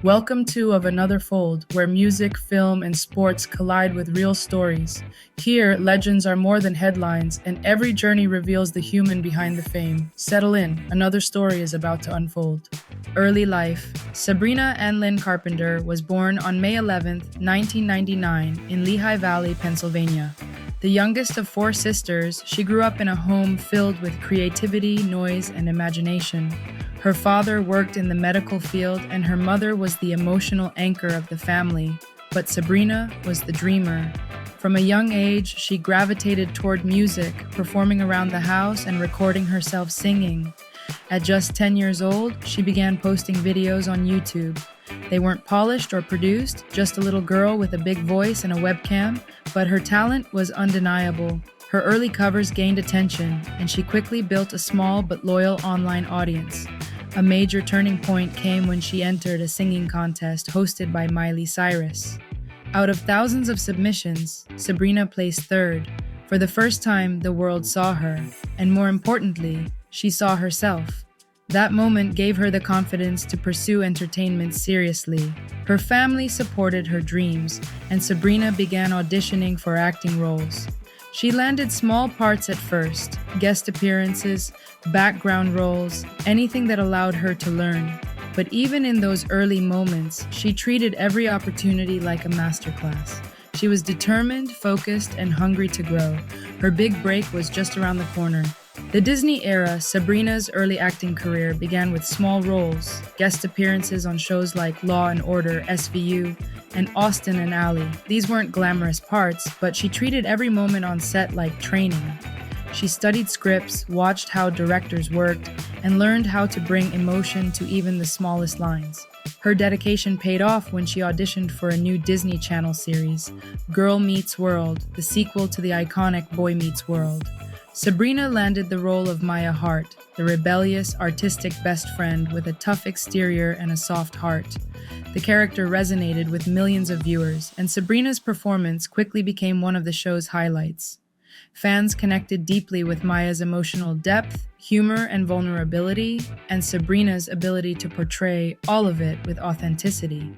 Welcome to Of Another Fold, where music, film, and sports collide with real stories. Here, legends are more than headlines, and every journey reveals the human behind the fame. Settle in, another story is about to unfold. Early life. Sabrina Carpenter was born on May 11, 1999, in Lehigh Valley, Pennsylvania. The youngest of four sisters, she grew up in a home filled with creativity, noise, and imagination. Her father worked in the medical field, and her mother was the emotional anchor of the family. But Sabrina was the dreamer. From a young age, she gravitated toward music, performing around the house and recording herself singing. At just 10 years old, she began posting videos on YouTube. They weren't polished or produced, just a little girl with a big voice and a webcam, but her talent was undeniable. Her early covers gained attention, and she quickly built a small but loyal online audience. A major turning point came when she entered a singing contest hosted by Miley Cyrus. Out of thousands of submissions, Sabrina placed third. For the first time, the world saw her, and more importantly, she saw herself. That moment gave her the confidence to pursue entertainment seriously. Her family supported her dreams, and Sabrina began auditioning for acting roles. She landed small parts at first, guest appearances, background roles, anything that allowed her to learn. But even in those early moments, she treated every opportunity like a masterclass. She was determined, focused, and hungry to grow. Her big break was just around the corner. The Disney era, Sabrina's early acting career began with small roles, guest appearances on shows like Law & Order, SVU, and Austin and Ally. These weren't glamorous parts, but she treated every moment on set like training. She studied scripts, watched how directors worked, and learned how to bring emotion to even the smallest lines. Her dedication paid off when she auditioned for a new Disney Channel series, Girl Meets World, the sequel to the iconic Boy Meets World. Sabrina landed the role of Maya Hart, the rebellious, artistic best friend with a tough exterior and a soft heart. The character resonated with millions of viewers, and Sabrina's performance quickly became one of the show's highlights. Fans connected deeply with Maya's emotional depth, humor, and vulnerability, and Sabrina's ability to portray all of it with authenticity.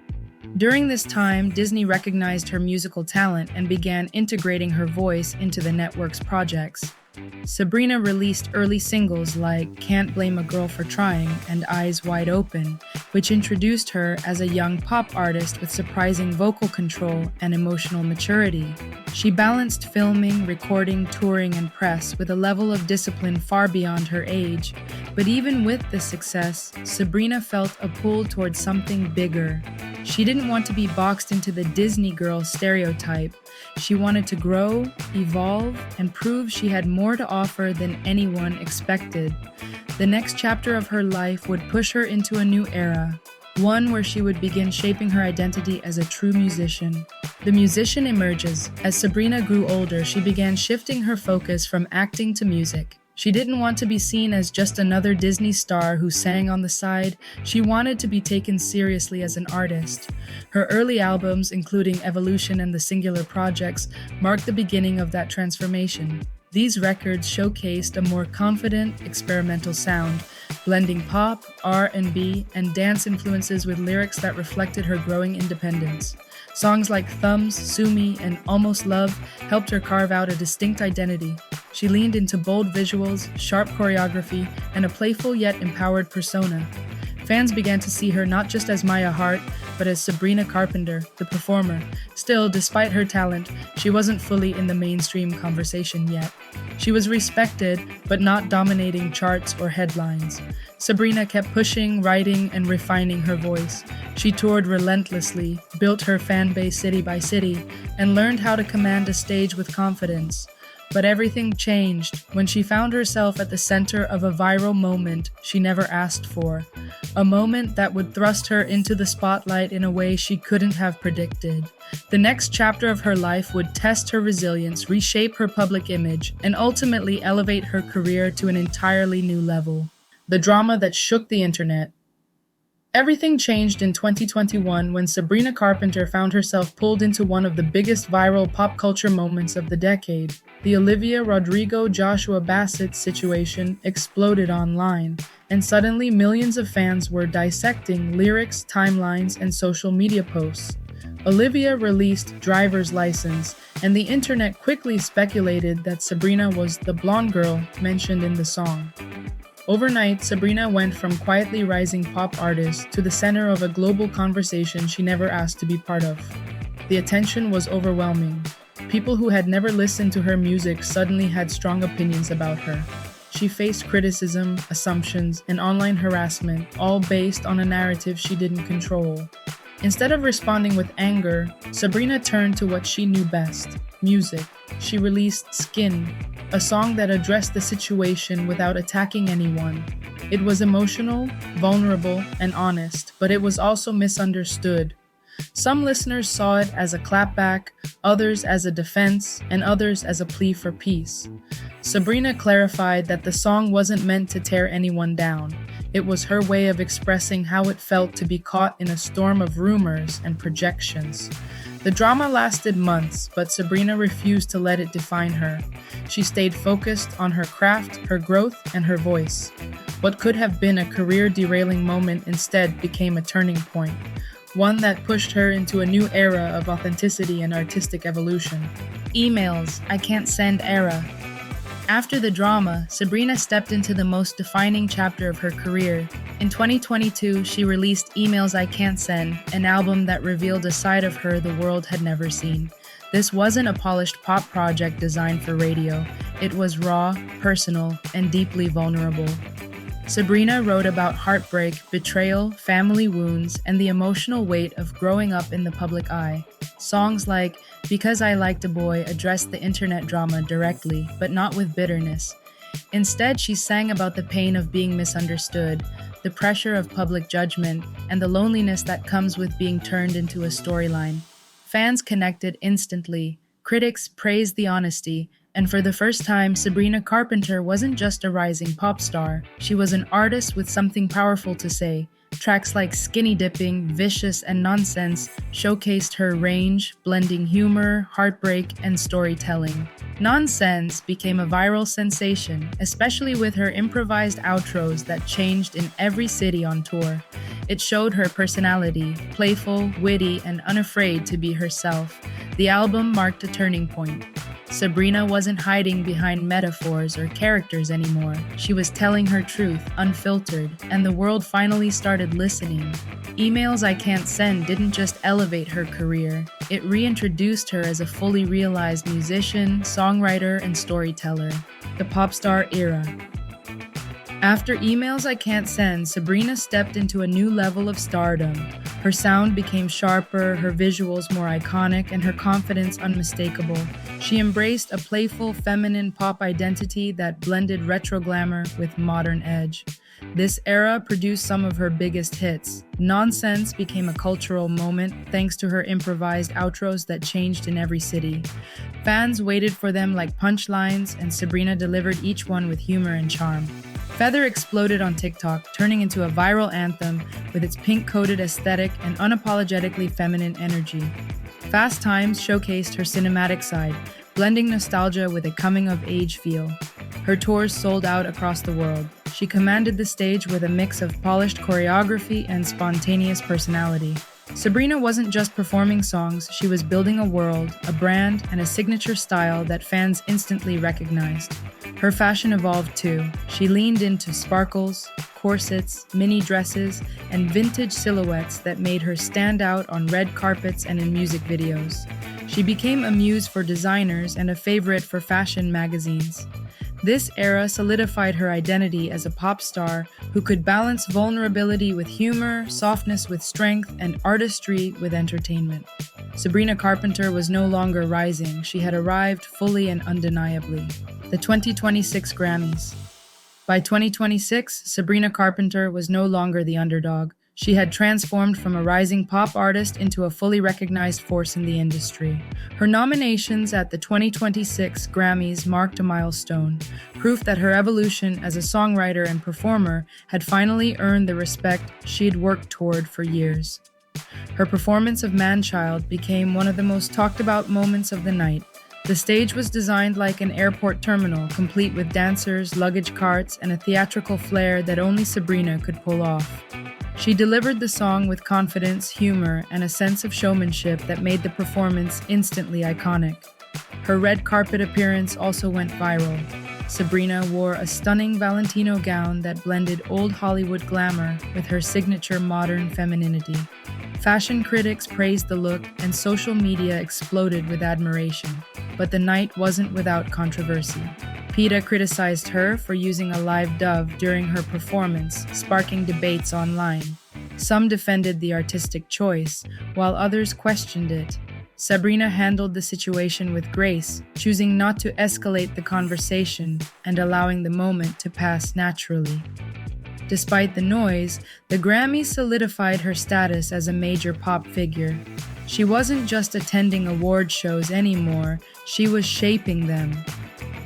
During this time, Disney recognized her musical talent and began integrating her voice into the network's projects. Sabrina released early singles like Can't Blame a Girl for Trying and Eyes Wide Open, which introduced her as a young pop artist with surprising vocal control and emotional maturity. She balanced filming, recording, touring, and press with a level of discipline far beyond her age. But even with this success, Sabrina felt a pull towards something bigger. She didn't want to be boxed into the Disney girl stereotype. She wanted to grow, evolve, and prove she had more to offer than anyone expected. The next chapter of her life would push her into a new era, one where she would begin shaping her identity as a true musician. The musician emerges. As Sabrina grew older, she began shifting her focus from acting to music. She didn't want to be seen as just another Disney star who sang on the side. She wanted to be taken seriously as an artist. Her early albums, including Evolution and the Singular Projects, marked the beginning of that transformation. These records showcased a more confident, experimental sound, blending pop, R&B, and dance influences with lyrics that reflected her growing independence. Songs like Thumbs, Sue Me, and Almost Love helped her carve out a distinct identity. She leaned into bold visuals, sharp choreography, and a playful yet empowered persona. Fans began to see her not just as Maya Hart, but as Sabrina Carpenter, the performer. Still, despite her talent, she wasn't fully in the mainstream conversation yet. She was respected, but not dominating charts or headlines. Sabrina kept pushing, writing, and refining her voice. She toured relentlessly, built her fan base city by city, and learned how to command a stage with confidence. But everything changed when she found herself at the center of a viral moment she never asked for. A moment that would thrust her into the spotlight in a way she couldn't have predicted. The next chapter of her life would test her resilience, reshape her public image, and ultimately elevate her career to an entirely new level. The drama that shook the internet. Everything changed in 2021 when Sabrina Carpenter found herself pulled into one of the biggest viral pop culture moments of the decade. The Olivia Rodrigo Joshua Bassett situation exploded online, and suddenly millions of fans were dissecting lyrics, timelines, and social media posts. Olivia released Driver's License, and the internet quickly speculated that Sabrina was the blonde girl mentioned in the song. Overnight, Sabrina went from quietly rising pop artist to the center of a global conversation she never asked to be part of. The attention was overwhelming. People who had never listened to her music suddenly had strong opinions about her. She faced criticism, assumptions, and online harassment, all based on a narrative she didn't control. Instead of responding with anger, Sabrina turned to what she knew best: music. She released Skin, a song that addressed the situation without attacking anyone. It was emotional, vulnerable, and honest, but it was also misunderstood. Some listeners saw it as a clapback, others as a defense, and others as a plea for peace. Sabrina clarified that the song wasn't meant to tear anyone down. It was her way of expressing how it felt to be caught in a storm of rumors and projections. The drama lasted months, but Sabrina refused to let it define her. She stayed focused on her craft, her growth, and her voice. What could have been a career-derailing moment instead became a turning point, one that pushed her into a new era of authenticity and artistic evolution. Emails, I Can't Send era. After the drama, Sabrina stepped into the most defining chapter of her career. In 2022, she released Emails I Can't Send, an album that revealed a side of her the world had never seen. This wasn't a polished pop project designed for radio. It was raw, personal, and deeply vulnerable. Sabrina wrote about heartbreak, betrayal, family wounds, and the emotional weight of growing up in the public eye. Songs like Because I Liked a Boy addressed the internet drama directly, but not with bitterness. Instead, she sang about the pain of being misunderstood, the pressure of public judgment, and the loneliness that comes with being turned into a storyline. Fans connected instantly. Critics praised the honesty, and for the first time, Sabrina Carpenter wasn't just a rising pop star. She was an artist with something powerful to say. Tracks like Skinny Dipping, Vicious, and Nonsense showcased her range, blending humor, heartbreak, and storytelling. Nonsense became a viral sensation, especially with her improvised outros that changed in every city on tour. It showed her personality, playful, witty, and unafraid to be herself. The album marked a turning point. Sabrina wasn't hiding behind metaphors or characters anymore. She was telling her truth, unfiltered, and the world finally started listening. Emails I Can't Send didn't just elevate her career. It reintroduced her as a fully realized musician, songwriter, and storyteller. The pop star era. After Emails I Can't Send, Sabrina stepped into a new level of stardom. Her sound became sharper, her visuals more iconic, and her confidence unmistakable. She embraced a playful, feminine pop identity that blended retro glamour with modern edge. This era produced some of her biggest hits. Nonsense became a cultural moment thanks to her improvised outros that changed in every city. Fans waited for them like punchlines, and Sabrina delivered each one with humor and charm. Feather exploded on TikTok, turning into a viral anthem with its pink-coated aesthetic and unapologetically feminine energy. Fast Times showcased her cinematic side, blending nostalgia with a coming-of-age feel. Her tours sold out across the world. She commanded the stage with a mix of polished choreography and spontaneous personality. Sabrina wasn't just performing songs, she was building a world, a brand, and a signature style that fans instantly recognized. Her fashion evolved too. She leaned into sparkles, corsets, mini dresses, and vintage silhouettes that made her stand out on red carpets and in music videos. She became a muse for designers and a favorite for fashion magazines. This era solidified her identity as a pop star who could balance vulnerability with humor, softness with strength, and artistry with entertainment. Sabrina Carpenter was no longer rising. She had arrived fully and undeniably. The 2026 Grammys. By 2026, Sabrina Carpenter was no longer the underdog. She had transformed from a rising pop artist into a fully recognized force in the industry. Her nominations at the 2026 Grammys marked a milestone, proof that her evolution as a songwriter and performer had finally earned the respect she'd worked toward for years. Her performance of Man-Child became one of the most talked about moments of the night. The stage was designed like an airport terminal, complete with dancers, luggage carts, and a theatrical flair that only Sabrina could pull off. She delivered the song with confidence, humor, and a sense of showmanship that made the performance instantly iconic. Her red carpet appearance also went viral. Sabrina wore a stunning Valentino gown that blended old Hollywood glamour with her signature modern femininity. Fashion critics praised the look, and social media exploded with admiration. But the night wasn't without controversy. PETA criticized her for using a live dove during her performance, sparking debates online. Some defended the artistic choice, while others questioned it. Sabrina handled the situation with grace, choosing not to escalate the conversation and allowing the moment to pass naturally. Despite the noise, the Grammys solidified her status as a major pop figure. She wasn't just attending award shows anymore, she was shaping them.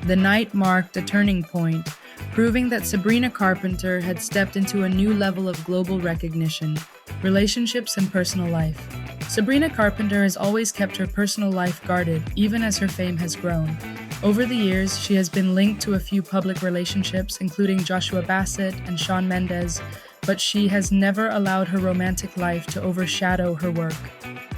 The night marked a turning point, proving that Sabrina Carpenter had stepped into a new level of global recognition, relationships, and personal life. Sabrina Carpenter has always kept her personal life guarded, even as her fame has grown. Over the years, she has been linked to a few public relationships, including Joshua Bassett and Shawn Mendes, but she has never allowed her romantic life to overshadow her work.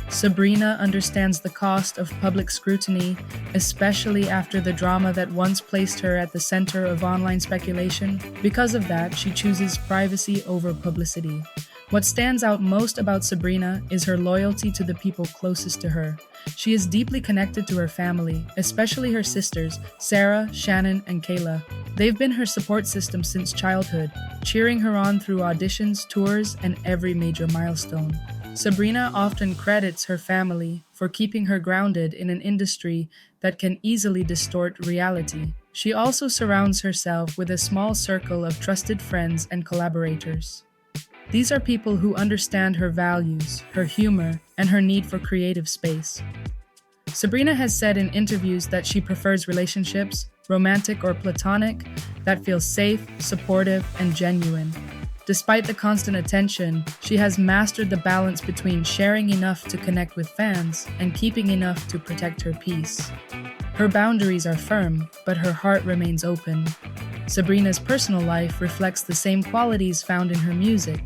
Sabrina understands the cost of public scrutiny, especially after the drama that once placed her at the center of online speculation. Because of that, she chooses privacy over publicity. What stands out most about Sabrina is her loyalty to the people closest to her. She is deeply connected to her family, especially her sisters, Sarah, Shannon, and Kayla. They've been her support system since childhood, cheering her on through auditions, tours, and every major milestone. Sabrina often credits her family for keeping her grounded in an industry that can easily distort reality. She also surrounds herself with a small circle of trusted friends and collaborators. These are people who understand her values, her humor, and her need for creative space. Sabrina has said in interviews that she prefers relationships, romantic or platonic, that feel safe, supportive, and genuine. Despite the constant attention, she has mastered the balance between sharing enough to connect with fans and keeping enough to protect her peace. Her boundaries are firm, but her heart remains open. Sabrina's personal life reflects the same qualities found in her music: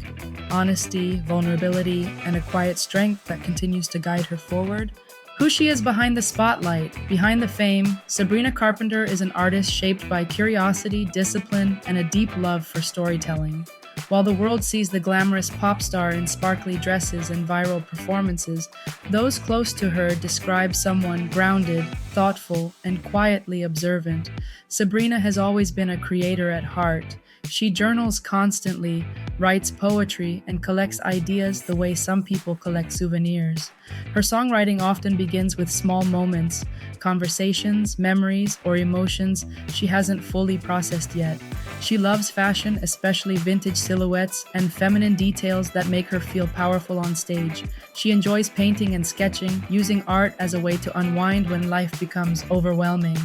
honesty, vulnerability, and a quiet strength that continues to guide her forward. Who she is behind the spotlight, behind the fame, Sabrina Carpenter is an artist shaped by curiosity, discipline, and a deep love for storytelling. While the world sees the glamorous pop star in sparkly dresses and viral performances, those close to her describe someone grounded, thoughtful, and quietly observant. Sabrina has always been a creator at heart. She journals constantly, writes poetry, and collects ideas the way some people collect souvenirs. Her songwriting often begins with small moments, conversations, memories, or emotions she hasn't fully processed yet. She loves fashion, especially vintage silhouettes and feminine details that make her feel powerful on stage. She enjoys painting and sketching, using art as a way to unwind when life becomes overwhelming.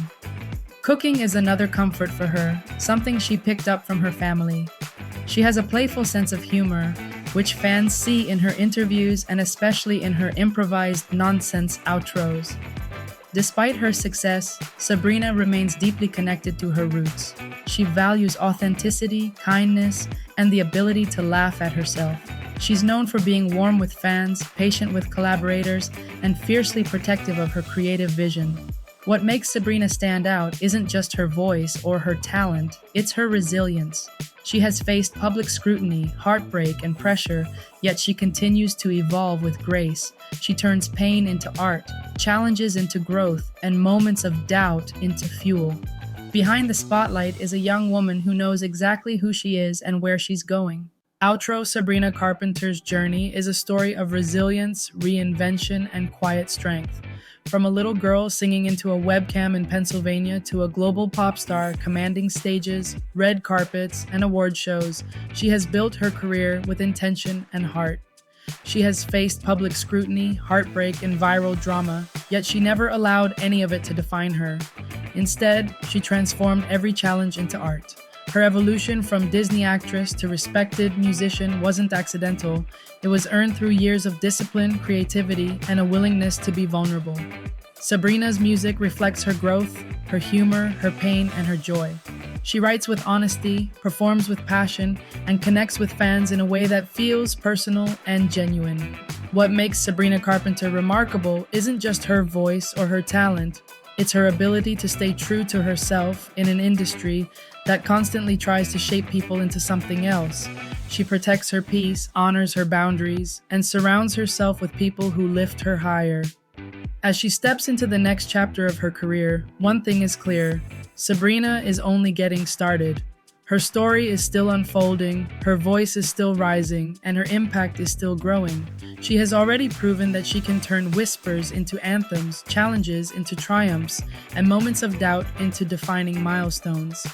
Cooking is another comfort for her, something she picked up from her family. She has a playful sense of humor, which fans see in her interviews and especially in her improvised nonsense outros. Despite her success, Sabrina remains deeply connected to her roots. She values authenticity, kindness, and the ability to laugh at herself. She's known for being warm with fans, patient with collaborators, and fiercely protective of her creative vision. What makes Sabrina stand out isn't just her voice or her talent, it's her resilience. She has faced public scrutiny, heartbreak, and pressure, yet she continues to evolve with grace. She turns pain into art, challenges into growth, and moments of doubt into fuel. Behind the spotlight is a young woman who knows exactly who she is and where she's going. Outro Sabrina Carpenter's journey is a story of resilience, reinvention, and quiet strength. From a little girl singing into a webcam in Pennsylvania to a global pop star commanding stages, red carpets, and award shows, she has built her career with intention and heart. She has faced public scrutiny, heartbreak, and viral drama, yet she never allowed any of it to define her. Instead, she transformed every challenge into art. Her evolution from Disney actress to respected musician wasn't accidental. It was earned through years of discipline, creativity, and a willingness to be vulnerable. Sabrina's music reflects her growth, her humor, her pain, and her joy. She writes with honesty, performs with passion, and connects with fans in a way that feels personal and genuine. What makes Sabrina Carpenter remarkable isn't just her voice or her talent, it's her ability to stay true to herself in an industry that constantly tries to shape people into something else. She protects her peace, honors her boundaries, and surrounds herself with people who lift her higher. As she steps into the next chapter of her career, one thing is clear: Sabrina is only getting started. Her story is still unfolding, her voice is still rising, and her impact is still growing. She has already proven that she can turn whispers into anthems, challenges into triumphs, and moments of doubt into defining milestones.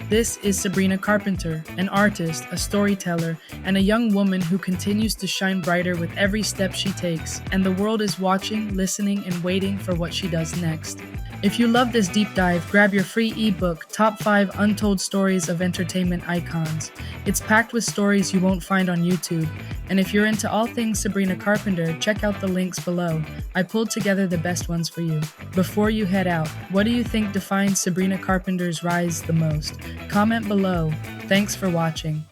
This is Sabrina Carpenter, an artist, a storyteller, and a young woman who continues to shine brighter with every step she takes, and the world is watching, listening, and waiting for what she does next. If you love this deep dive, grab your free ebook, Top 5 Untold Stories of Entertainment Icons. It's packed with stories you won't find on YouTube. And if you're into all things Sabrina Carpenter, check out the links below. I pulled together the best ones for you. Before you head out, what do you think defines Sabrina Carpenter's rise the most? Comment below. Thanks for watching.